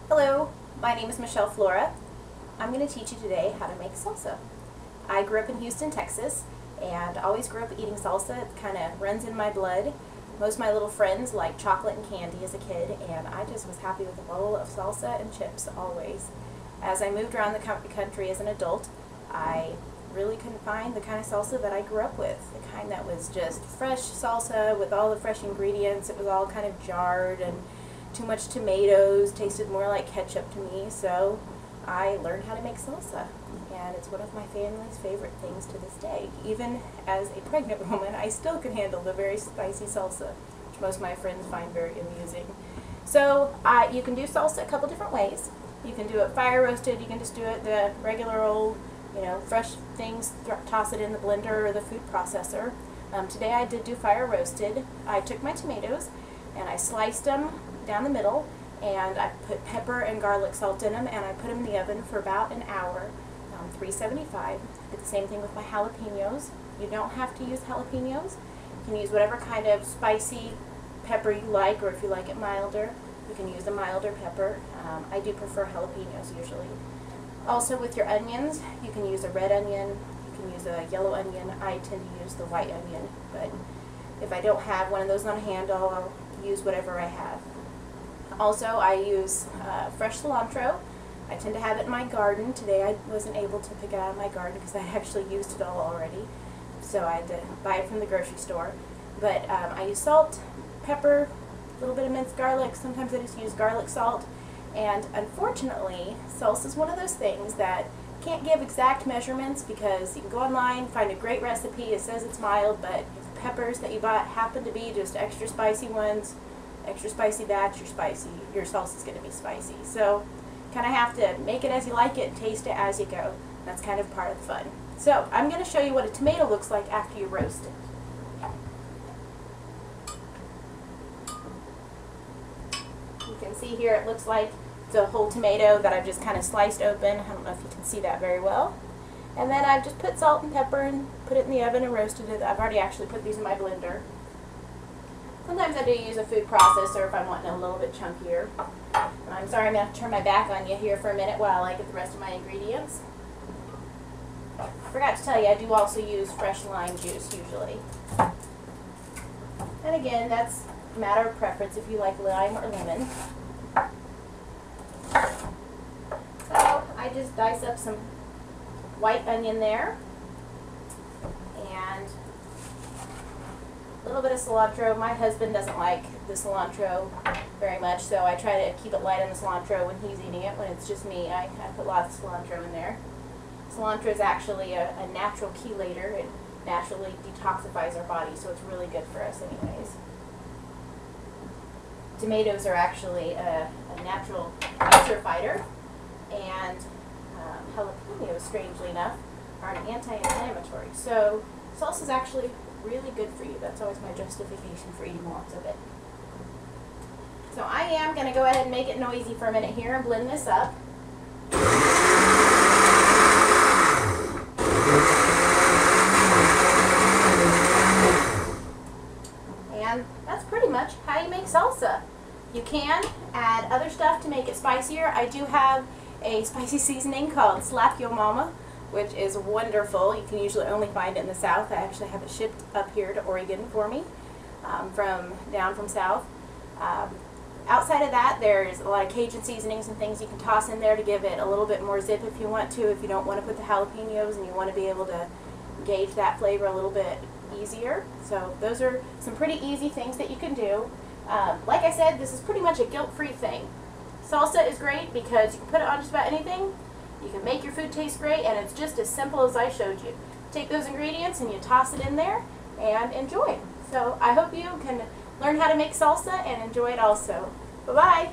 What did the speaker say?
Hello, my name is Michelle Flora. I'm going to teach you today how to make salsa. I grew up in Houston, Texas, and always grew up eating salsa. It kind of runs in my blood. Most of my little friends liked chocolate and candy as a kid, and I just was happy with a bowl of salsa and chips always. As I moved around the country as an adult, I really couldn't find the kind of salsa that I grew up with. The kind that was just fresh salsa with all the fresh ingredients. It was all kind of jarred and too much tomatoes, tasted more like ketchup to me, so I learned how to make salsa, and it's one of my family's favorite things to this day. Even as a pregnant woman, I still can handle the very spicy salsa, which most of my friends find very amusing. So you can do salsa a couple different ways. You can do it fire roasted, you can just do it the regular old, fresh things, toss it in the blender or the food processor. Today I did do fire roasted. I took my tomatoes and I sliced them down the middle, and I put pepper and garlic salt in them, and I put them in the oven for about an hour, 375. Did the same thing with my jalapenos. You don't have to use jalapenos. You can use whatever kind of spicy pepper you like, or if you like it milder, you can use a milder pepper. I do prefer jalapenos usually. Also with your onions, you can use a red onion, you can use a yellow onion. I tend to use the white onion, but if I don't have one of those on hand, I'll use whatever I have. Also, I use fresh cilantro. I tend to have it in my garden. Today I wasn't able to pick it out of my garden because I actually used it all already, so I had to buy it from the grocery store. But I use salt, pepper, a little bit of minced garlic. Sometimes I just use garlic salt. And unfortunately, salsa is one of those things that can't give exact measurements, because you can go online, find a great recipe, it says it's mild, but if the peppers that you bought happen to be just extra spicy ones, extra spicy batch, your salsa is going to be spicy. So kind of have to make it as you like it, taste it as you go. That's kind of part of the fun. So I'm going to show you what a tomato looks like after you roast it. You can see here it looks like it's a whole tomato that I've just kind of sliced open. I don't know if you can see that very well. And then I've just put salt and pepper and put it in the oven and roasted it. I've already actually put these in my blender. Sometimes I do use a food processor if I'm wanting a little bit chunkier. And I'm sorry, I'm going to have to turn my back on you here for a minute while I get the rest of my ingredients. I forgot to tell you, I do also use fresh lime juice usually. And again, that's a matter of preference if you like lime or lemon. So I just dice up some white onion there, and a little bit of cilantro. My husband doesn't like the cilantro very much, so I try to keep it light on the cilantro when he's eating it. When it's just me, I put lots of cilantro in there. Cilantro is actually a natural chelator. It naturally detoxifies our body, so it's really good for us anyways. Tomatoes are actually a natural cancer fighter, and jalapenos, strangely enough, are an anti-inflammatory. So salsa is actually really good for you. That's always my justification for eating lots of it. So I am going to go ahead and make it noisy for a minute here and blend this up. And that's pretty much how you make salsa. You can add other stuff to make it spicier. I do have a spicy seasoning called Slap Yo Mama, which is wonderful. You can usually only find it in the South. I actually have it shipped up here to Oregon for me, down from South. Outside of that, there's a lot of Cajun seasonings and things you can toss in there to give it a little bit more zip if you want to, if you don't want to put the jalapenos and you want to be able to gauge that flavor a little bit easier. So those are some pretty easy things that you can do. Like I said, this is pretty much a guilt-free thing. Salsa is great because you can put it on just about anything. You can make your food taste great, and it's just as simple as I showed you. Take those ingredients and you toss it in there and enjoy. So I hope you can learn how to make salsa and enjoy it also. Bye-bye.